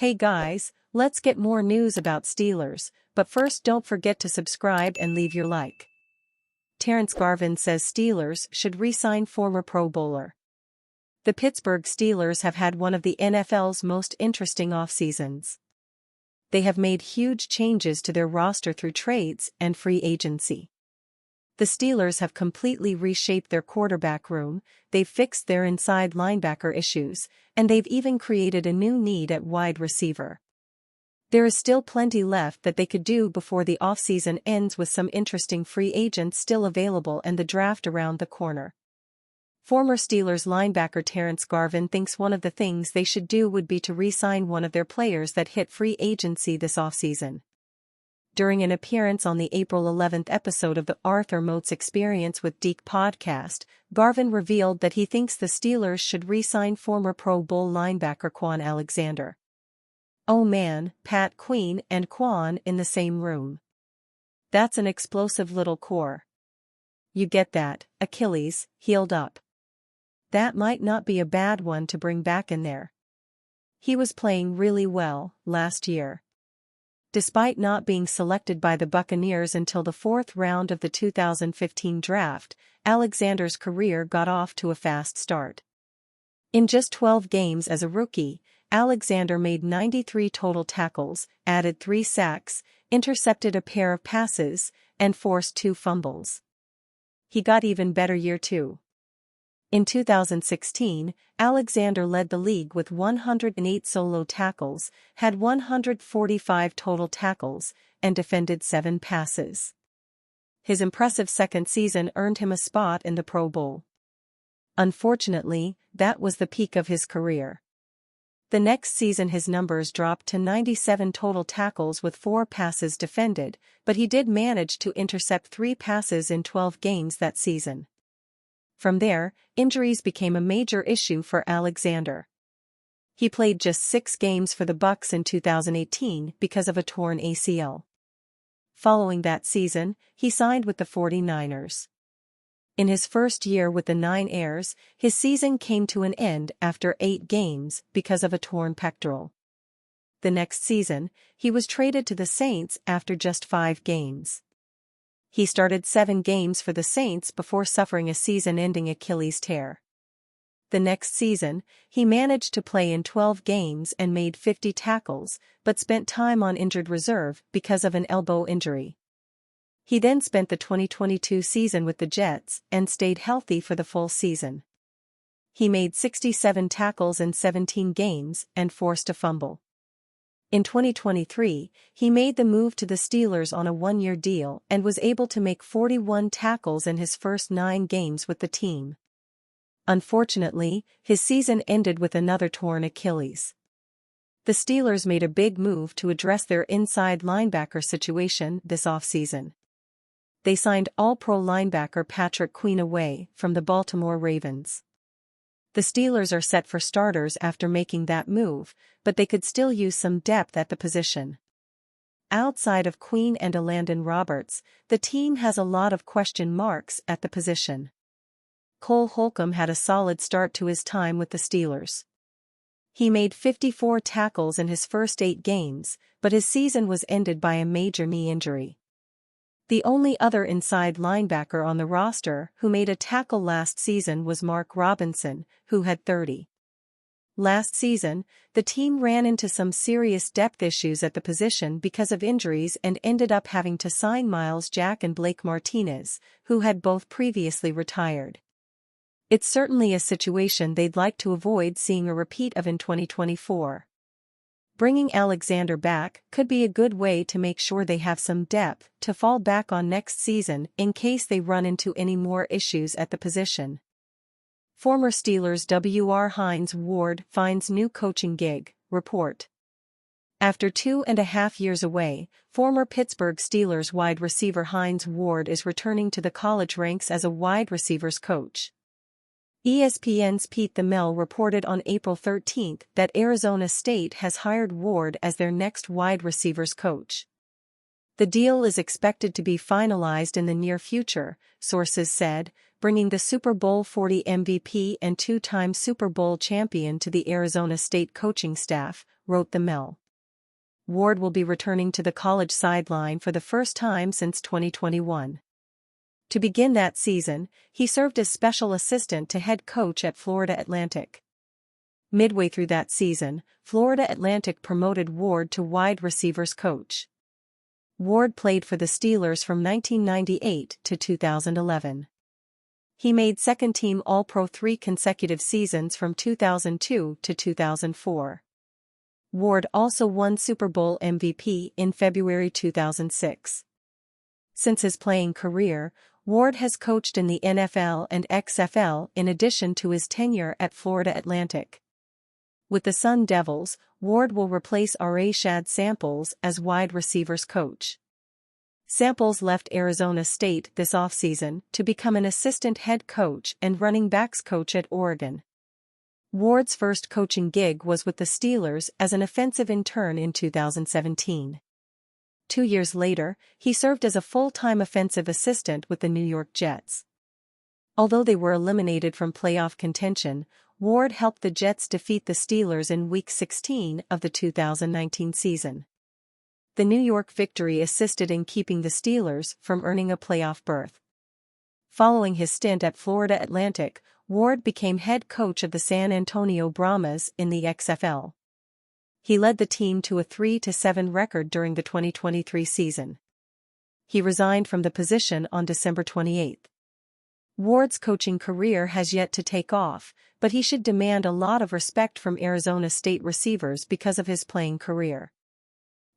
Hey guys, let's get more news about Steelers, but first don't forget to subscribe and leave your like. Terrence Garvin says Steelers should re-sign former Pro Bowler. The Pittsburgh Steelers have had one of the NFL's most interesting off-seasons. They have made huge changes to their roster through trades and free agency. The Steelers have completely reshaped their quarterback room, they've fixed their inside linebacker issues, and they've even created a new need at wide receiver. There is still plenty left that they could do before the offseason ends, with some interesting free agents still available and the draft around the corner. Former Steelers linebacker Terrence Garvin thinks one of the things they should do would be to re-sign one of their players that hit free agency this offseason. During an appearance on the April 11 episode of the Arthur Moats Experience with Deke podcast, Garvin revealed that he thinks the Steelers should re-sign former Pro Bowl linebacker Quan Alexander. Oh man, Pat Queen and Quan in the same room. That's an explosive little core. You get that, Achilles, healed up. That might not be a bad one to bring back in there. He was playing really well last year. Despite not being selected by the Buccaneers until the fourth round of the 2015 draft, Alexander's career got off to a fast start. In just 12 games as a rookie, Alexander made 93 total tackles, added 3 sacks, intercepted a pair of passes, and forced 2 fumbles. He got even better year 2. In 2016, Alexander led the league with 108 solo tackles, had 145 total tackles, and defended 7 passes. His impressive second season earned him a spot in the Pro Bowl. Unfortunately, that was the peak of his career. The next season his numbers dropped to 97 total tackles with 4 passes defended, but he did manage to intercept 3 passes in 12 games that season. From there, injuries became a major issue for Alexander. He played just 6 games for the Bucs in 2018 because of a torn ACL. Following that season, he signed with the 49ers. In his first year with the Nine Airs, his season came to an end after 8 games because of a torn pectoral. The next season, he was traded to the Saints after just 5 games. He started 7 games for the Saints before suffering a season-ending Achilles tear. The next season, he managed to play in 12 games and made 50 tackles, but spent time on injured reserve because of an elbow injury. He then spent the 2022 season with the Jets and stayed healthy for the full season. He made 67 tackles in 17 games and forced a fumble. In 2023, he made the move to the Steelers on a 1-year deal and was able to make 41 tackles in his first 9 games with the team. Unfortunately, his season ended with another torn Achilles. The Steelers made a big move to address their inside linebacker situation this offseason. They signed All-Pro linebacker Patrick Queen away from the Baltimore Ravens. The Steelers are set for starters after making that move, but they could still use some depth at the position. Outside of Queen and Elandon Roberts, the team has a lot of question marks at the position. Cole Holcomb had a solid start to his time with the Steelers. He made 54 tackles in his first 8 games, but his season was ended by a major knee injury. The only other inside linebacker on the roster who made a tackle last season was Mark Robinson, who had 30. Last season, the team ran into some serious depth issues at the position because of injuries and ended up having to sign Miles Jack and Blake Martinez, who had both previously retired. It's certainly a situation they'd like to avoid seeing a repeat of in 2024. Bringing Alexander back could be a good way to make sure they have some depth to fall back on next season in case they run into any more issues at the position. Former Steelers W.R. Hines Ward finds new coaching gig, report. After 2.5 years away, former Pittsburgh Steelers wide receiver Hines Ward is returning to the college ranks as a wide receivers coach. ESPN's Pete Thamel reported on April 13 that Arizona State has hired Ward as their next wide receivers coach. The deal is expected to be finalized in the near future, sources said, bringing the Super Bowl 40 MVP and two-time Super Bowl champion to the Arizona State coaching staff, wrote the Mel. Ward will be returning to the college sideline for the first time since 2021. To begin that season, he served as special assistant to head coach at Florida Atlantic. Midway through that season, Florida Atlantic promoted Ward to wide receivers coach. Ward played for the Steelers from 1998 to 2011. He made second-team All-Pro 3 consecutive seasons from 2002 to 2004. Ward also won Super Bowl MVP in February 2006. Since his playing career, Ward has coached in the NFL and XFL in addition to his tenure at Florida Atlantic. With the Sun Devils, Ward will replace Shad Samples as wide receivers coach. Samples left Arizona State this offseason to become an assistant head coach and running backs coach at Oregon. Ward's first coaching gig was with the Steelers as an offensive intern in 2017. 2 years later, he served as a full-time offensive assistant with the New York Jets. Although they were eliminated from playoff contention, Ward helped the Jets defeat the Steelers in Week 16 of the 2019 season. The New York victory assisted in keeping the Steelers from earning a playoff berth. Following his stint at Florida Atlantic, Ward became head coach of the San Antonio Brahmas in the XFL. He led the team to a 3-7 record during the 2023 season. He resigned from the position on December 28. Ward's coaching career has yet to take off, but he should demand a lot of respect from Arizona State receivers because of his playing career.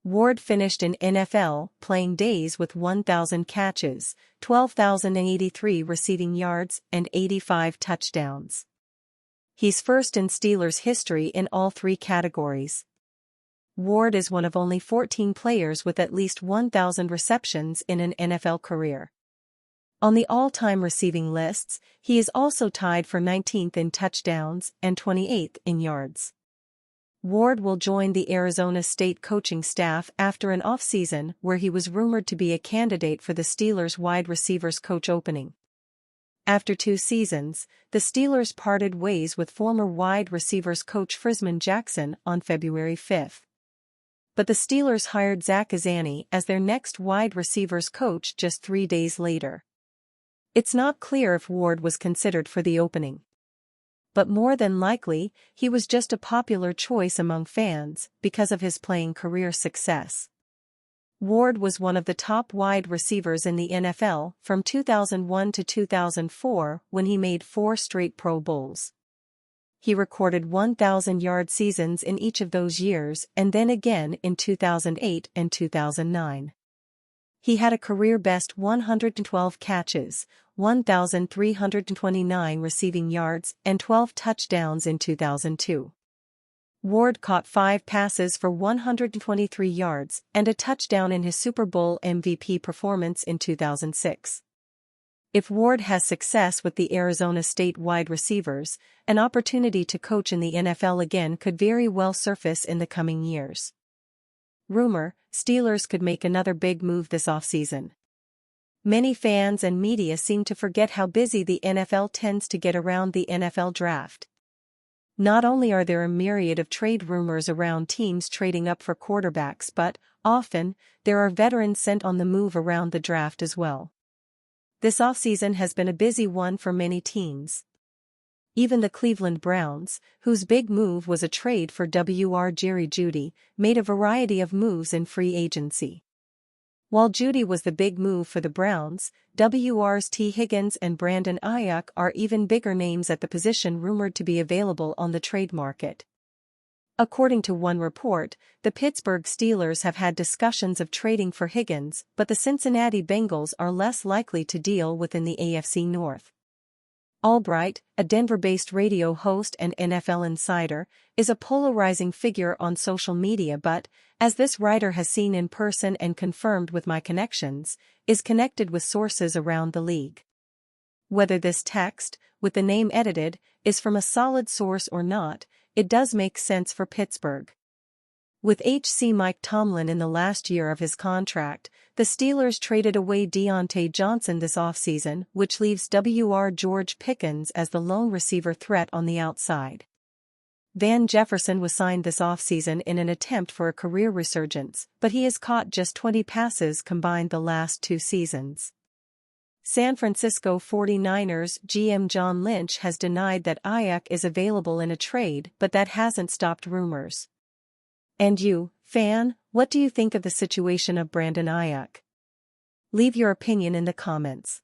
Ward finished in NFL playing days with 1,000 catches, 12,083 receiving yards, and 85 touchdowns. He's first in Steelers history in all three categories. Ward is one of only 14 players with at least 1,000 receptions in an NFL career. On the all-time receiving lists, he is also tied for 19th in touchdowns and 28th in yards. Ward will join the Arizona State coaching staff after an offseason where he was rumored to be a candidate for the Steelers' wide receivers coach opening. After 2 seasons, the Steelers parted ways with former wide receivers coach Frisman Jackson on February 5. But the Steelers hired Zach Azzanni as their next wide receivers coach just 3 days later. It's not clear if Ward was considered for the opening. But more than likely, he was just a popular choice among fans because of his playing career success. Ward was one of the top wide receivers in the NFL from 2001 to 2004 when he made 4 straight Pro Bowls. He recorded 1,000-yard seasons in each of those years and then again in 2008 and 2009. He had a career-best 112 catches, 1,329 receiving yards, and 12 touchdowns in 2002. Ward caught 5 passes for 123 yards and a touchdown in his Super Bowl MVP performance in 2006. If Ward has success with the Arizona State wide receivers, an opportunity to coach in the NFL again could very well surface in the coming years. Rumor: Steelers could make another big move this offseason. Many fans and media seem to forget how busy the NFL tends to get around the NFL draft. Not only are there a myriad of trade rumors around teams trading up for quarterbacks, but, often, there are veterans sent on the move around the draft as well. This offseason has been a busy one for many teams. Even the Cleveland Browns, whose big move was a trade for Jerry Jeudy, made a variety of moves in free agency. While Jeudy was the big move for the Browns, T. Higgins and Brandon Aiyuk are even bigger names at the position rumored to be available on the trade market. According to one report, the Pittsburgh Steelers have had discussions of trading for Higgins, but the Cincinnati Bengals are less likely to deal within the AFC North. Albright, a Denver-based radio host and NFL insider, is a polarizing figure on social media but, as this writer has seen in person and confirmed with my connections, is connected with sources around the league. Whether this text, with the name edited, is from a solid source or not, it does make sense for Pittsburgh. With HC Mike Tomlin in the last year of his contract, the Steelers traded away Deontay Johnson this offseason, which leaves WR George Pickens as the lone receiver threat on the outside. Van Jefferson was signed this offseason in an attempt for a career resurgence, but he has caught just 20 passes combined the last 2 seasons. San Francisco 49ers GM John Lynch has denied that Aiyuk is available in a trade, but that hasn't stopped rumors. And you, fan, what do you think of the situation of Brandon Aiyuk? Leave your opinion in the comments.